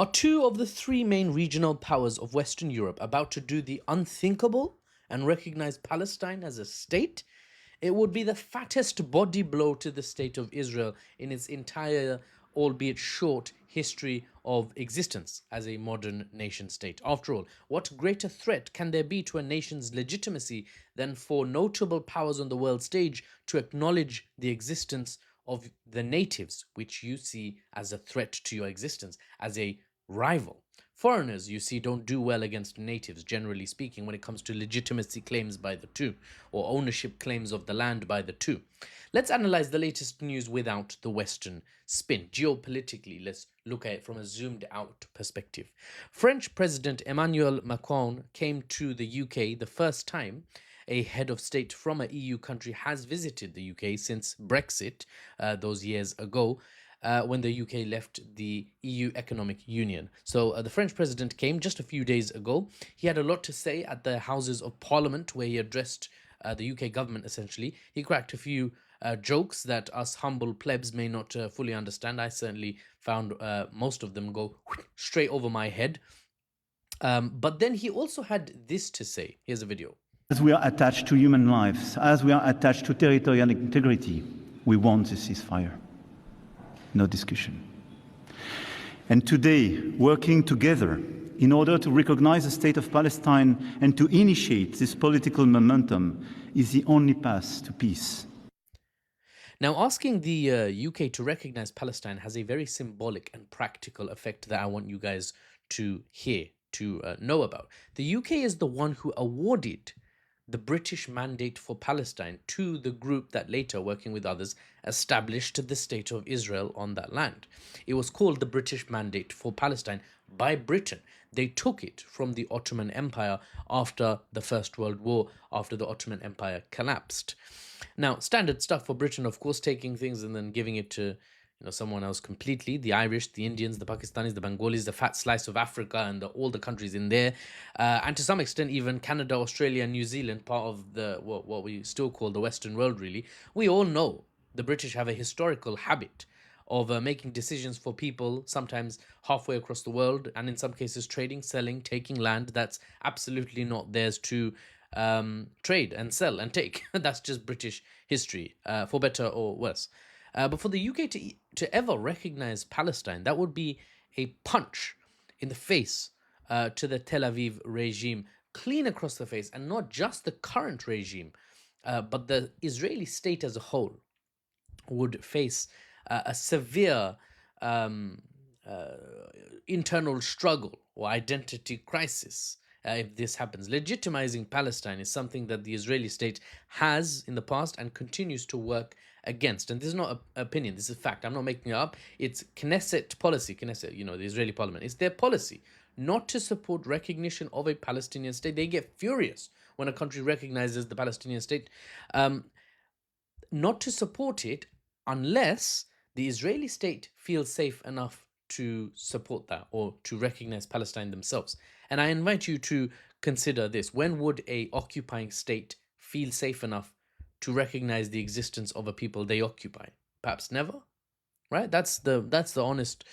Are two of the three main regional powers of Western Europe about to do the unthinkable and recognize Palestine as a state? It would be the fattest body blow to the state of Israel in its entire, albeit short, history of existence as a modern nation state. After all, what greater threat can there be to a nation's legitimacy than for notable powers on the world stage to acknowledge the existence of the natives, which you see as a threat to your existence, as a rival? Foreigners, you see, don't do well against natives, generally speaking, when it comes to legitimacy claims by the two, or ownership claims of the land by the two. Let's analyze the latest news without the Western spin. Geopolitically, let's look at it from a zoomed out perspective. French President Emmanuel Macron came to the UK the first time a head of state from a EU country has visited the UK since Brexit, those years ago, when the UK left the EU Economic Union. So the French president came just a few days ago. He had a lot to say at the Houses of Parliament, where he addressed the UK government essentially. He cracked a few jokes that us humble plebs may not fully understand. I certainly found most of them go straight over my head. But then he also had this to say. Here's a video. As we are attached to human lives, as we are attached to territorial integrity, we want a ceasefire. No discussion. And today, working together in order to recognize the state of Palestine and to initiate this political momentum is the only path to peace. Now, asking the UK to recognize Palestine has a very symbolic and practical effect that I want you guys to hear, to know about. The UK is the one who awarded the British mandate for Palestine to the group that later, working with others, established the state of Israel on that land. It was called the British Mandate for Palestine by Britain. They took it from the Ottoman Empire after the First World War, after the Ottoman Empire collapsed. Now, standard stuff for Britain, of course, taking things and then giving it to someone else completely. The Irish, the Indians, the Pakistanis, the Bengalis, the fat slice of Africa, and all the countries in there. And to some extent, even Canada, Australia, and New Zealand, part of the what we still call the Western world, really. We all know the British have a historical habit of making decisions for people, sometimes halfway across the world, and in some cases trading, selling, taking land that's absolutely not theirs to trade and sell and take. That's just British history, for better or worse. But for the UK to ever recognize Palestine, that would be a punch in the face to the Tel Aviv regime, clean across the face, and not just the current regime, but the Israeli state as a whole would face a severe internal struggle or identity crisis. If this happens, legitimizing Palestine is something that the Israeli state has in the past and continues to work against. And this is not an opinion, this is fact. I'm not making it up. It's Knesset policy, Knesset, the Israeli parliament. It's their policy not to support recognition of a Palestinian state. They get furious when a country recognizes the Palestinian state. Not to support it unless the Israeli state feels safe enough to support that or to recognize Palestine themselves. And I invite you to consider this. When would a occupying state feel safe enough to recognize the existence of a people they occupy? Perhaps never, right? That's the honest,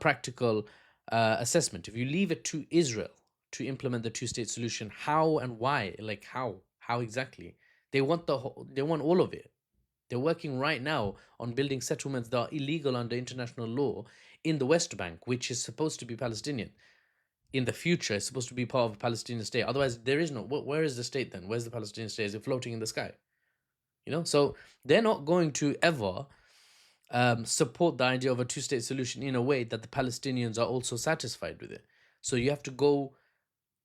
practical assessment. If you leave it to Israel to implement the two-state solution, how and why? Like how exactly? They want they want all of it. They're working right now on building settlements that are illegal under international law in the West Bank, which is supposed to be Palestinian. In the future, it's supposed to be part of a Palestinian state. Otherwise, there is no. Where is the state then? Where's the Palestinian state? Is it floating in the sky? So they're not going to ever support the idea of a two-state solution in a way that the Palestinians are also satisfied with it. So you have to go.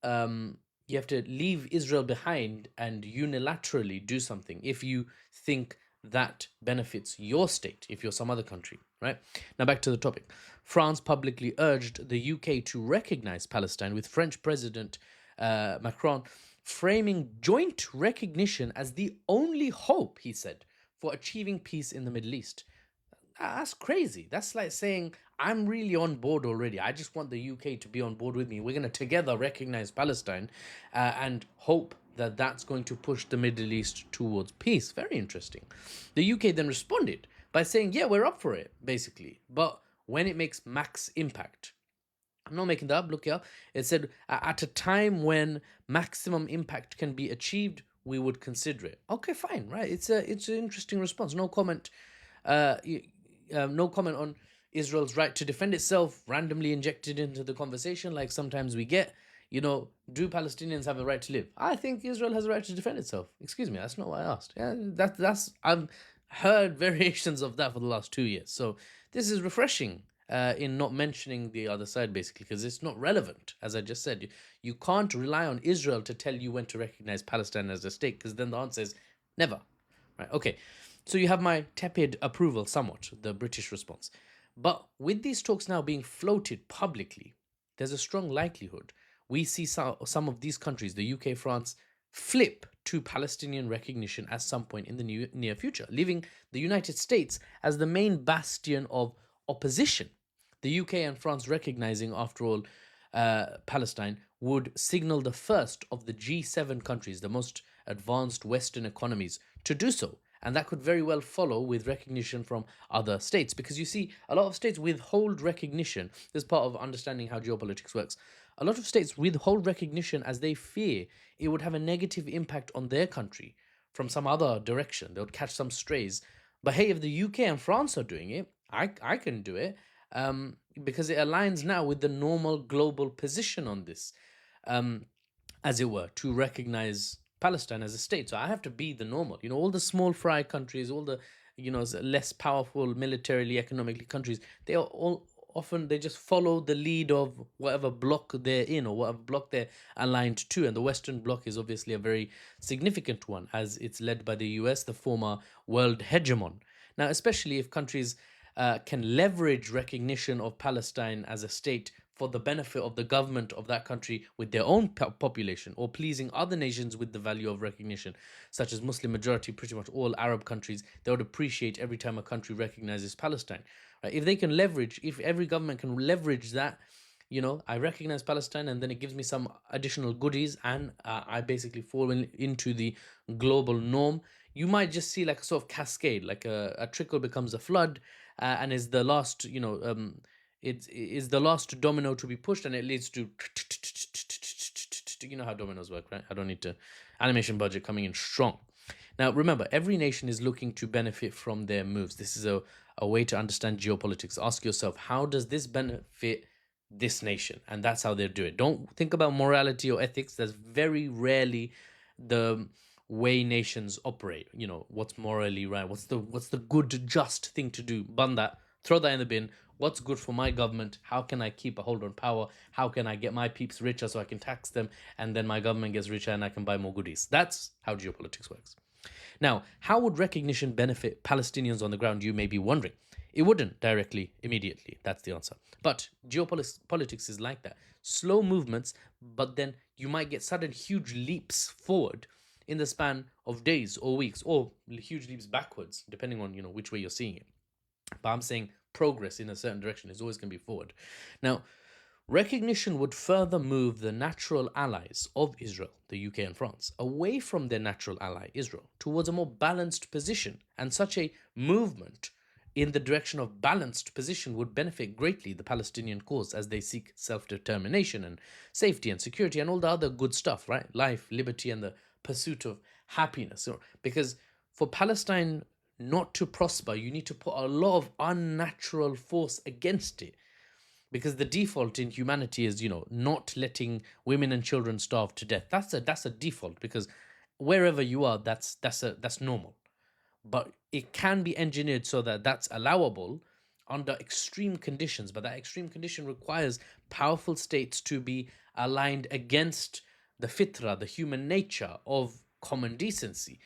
You have to leave Israel behind and unilaterally do something if you think that benefits your state, if you're some other country, right? Now back to the topic. France publicly urged the UK to recognize Palestine, with French President Macron framing joint recognition as the only hope, he said, for achieving peace in the Middle East. That's crazy. That's like saying, I'm really on board already. I just want the UK to be on board with me. We're going to together recognize Palestine and hope that that's going to push the Middle East towards peace. Very interesting. The UK then responded by saying, yeah, we're up for it, basically, but when it makes max impact. I'm not making that up. Look it up. It said at a time when maximum impact can be achieved, we would consider it. Okay, fine, right? It's an interesting response. No comment. No comment on Israel's right to defend itself. Randomly injected into the conversation, like sometimes we get. Do Palestinians have a right to live? I think Israel has a right to defend itself. Excuse me, that's not what I asked. Yeah, that's I've heard variations of that for the last 2 years. So this is refreshing in not mentioning the other side, basically, because it's not relevant. As I just said, you can't rely on Israel to tell you when to recognize Palestine as a state, because then the answer is never. Right? Okay. So you have my tepid approval, somewhat, the British response. But with these talks now being floated publicly, there's a strong likelihood we see some of these countries, the UK, France, flip to Palestinian recognition at some point in the near future, leaving the United States as the main bastion of opposition. The UK and France recognizing, after all, Palestine would signal the first of the G7 countries, the most advanced Western economies, to do so. And that could very well follow with recognition from other states, because you see, a lot of states withhold recognition. This is part of understanding how geopolitics works. A lot of states withhold recognition as they fear it would have a negative impact on their country from some other direction. They would catch some strays. But hey, if the UK and France are doing it, I can do it, because it aligns now with the normal global position on this, um, as it were, to recognize Palestine as a state. So I have to be the normal. All the small fry countries, all the less powerful militarily, economically countries, they are all often they just follow the lead of whatever bloc they're in or whatever bloc they're aligned to. And the Western bloc is obviously a very significant one, as it's led by the US, the former world hegemon. Now, especially if countries can leverage recognition of Palestine as a state for the benefit of the government of that country with their own population, or pleasing other nations with the value of recognition, such as Muslim majority, pretty much all Arab countries, they would appreciate every time a country recognizes Palestine. Right? If they can leverage, if every government can leverage that, I recognize Palestine and then it gives me some additional goodies, and I basically fall into the global norm. You might just see like a sort of cascade, like a trickle becomes a flood, and is the last, it is the last domino to be pushed, and it leads to, how dominoes work, right? I don't need to animation budget coming in strong. Now, remember, every nation is looking to benefit from their moves. This is a way to understand geopolitics. Ask yourself, how does this benefit this nation? And that's how they do it. Don't think about morality or ethics. That's very rarely the way nations operate. What's morally right? What's the good, just thing to do? Bun that. Throw that in the bin. What's good for my government? How can I keep a hold on power? How can I get my peeps richer so I can tax them, and then my government gets richer and I can buy more goodies? That's how geopolitics works. Now, how would recognition benefit Palestinians on the ground, you may be wondering? It wouldn't directly, immediately. That's the answer. But geopolitics is like that. Slow movements, but then you might get sudden huge leaps forward in the span of days or weeks, or huge leaps backwards, depending on which way you're seeing it. But I'm saying progress in a certain direction is always going to be forward. Now, recognition would further move the natural allies of Israel, the UK and France, away from their natural ally, Israel, towards a more balanced position. And such a movement in the direction of balanced position would benefit greatly the Palestinian cause as they seek self-determination and safety and security and all the other good stuff, right? Life, liberty, and the pursuit of happiness. Because for Palestine not to prosper, you need to put a lot of unnatural force against it, because the default in humanity is not letting women and children starve to death. That's a default, because wherever you are, that's normal. But it can be engineered so that that's allowable under extreme conditions, but that extreme condition requires powerful states to be aligned against the fitra, the human nature of common decency.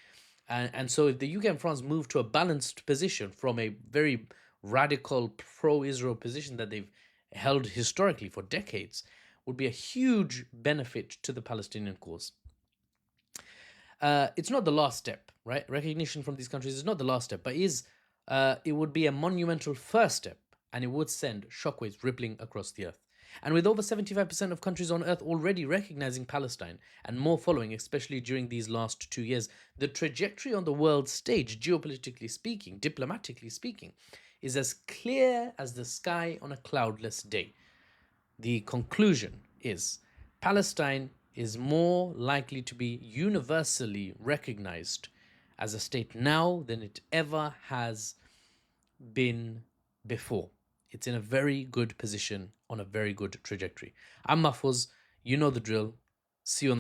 And so if the UK and France move to a balanced position from a very radical pro-Israel position that they've held historically for decades, would be a huge benefit to the Palestinian cause. It's not the last step, right? Recognition from these countries is not the last step, but it would be a monumental first step, and it would send shockwaves rippling across the earth. And with over 75% of countries on earth already recognizing Palestine, and more following, especially during these last 2 years, the trajectory on the world stage, geopolitically speaking, diplomatically speaking, is as clear as the sky on a cloudless day. the conclusion is Palestine is more likely to be universally recognized as a state now than it ever has been before. It's in a very good position on a very good trajectory. I'm Mahfouz. You know the drill. See you on